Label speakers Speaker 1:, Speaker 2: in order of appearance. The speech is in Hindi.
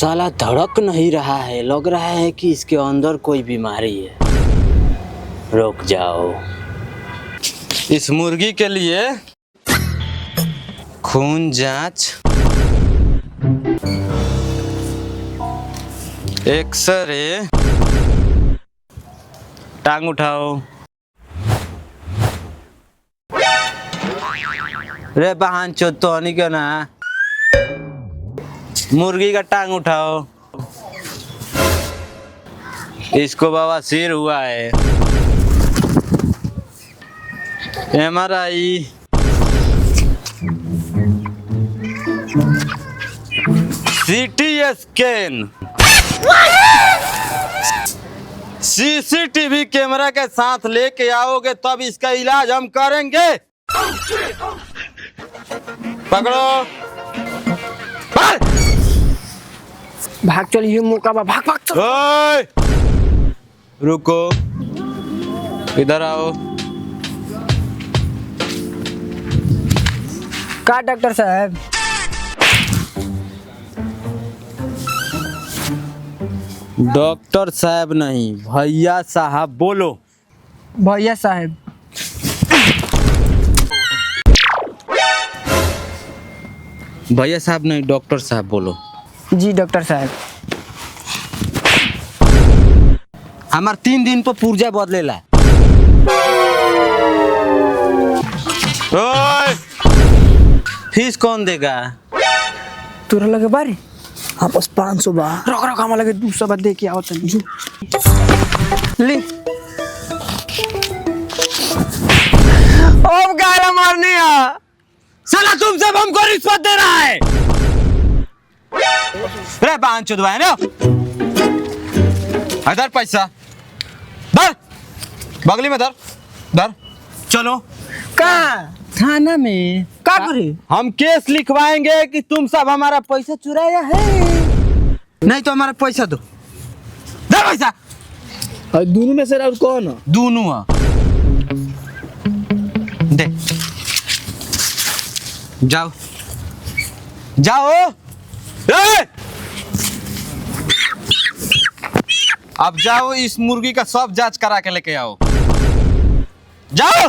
Speaker 1: साला धड़क नहीं रहा है, लग रहा है कि इसके अंदर कोई बीमारी है। रुक जाओ। इस मुर्गी के लिए खून जांच, एक्सरे, टांग उठाओ। रे बहन चो तो नहीं क्यों ना, मुर्गी का टांग उठाओ। इसको बवासीर हुआ है। MRI, CT scan, CCTV camera के साथ लेके आओगे तब इसका इलाज हम करेंगे। पकड़ो।
Speaker 2: भाग चल, ये मौका बा, भाग भाग चल।
Speaker 1: ओए! रुको, इधर आओ।
Speaker 2: का डॉक्टर साहब?
Speaker 1: डॉक्टर साहब नहीं, भैया साहब बोलो।
Speaker 2: भैया साहब।
Speaker 1: भैया साहब नहीं, डॉक्टर साहब बोलो।
Speaker 2: जी डॉक्टर साहब।
Speaker 1: हमार 3 दिन पर पुर्जा बदलेला। ओए! फीस कौन देगा?
Speaker 2: तोरा लगे बारी? हाँ बस 500 बा। रख रख, हमारा लगे 200 बा, दे के आओ तनी। ले। अब गायरा मारने आ।
Speaker 1: साला तुम सब हमको रिश्वत दे रहा है। रे बांध चुदवा है ना। इधर पैसा धर, बगली में धर, धर। चलो।
Speaker 2: कहाँ?
Speaker 1: थाना में।
Speaker 2: का करे?
Speaker 1: हम केस लिखवाएंगे कि तुम सब हमारा पैसा चुराया है। नहीं तो हमारा पैसा दो। दे पैसा।
Speaker 2: दोनों में से और कौन है?
Speaker 1: दोनों दे। जाओ जाओ। ए! अब जाओ, इस मुर्गी का सब जांच करा के लेके आओ। जाओ।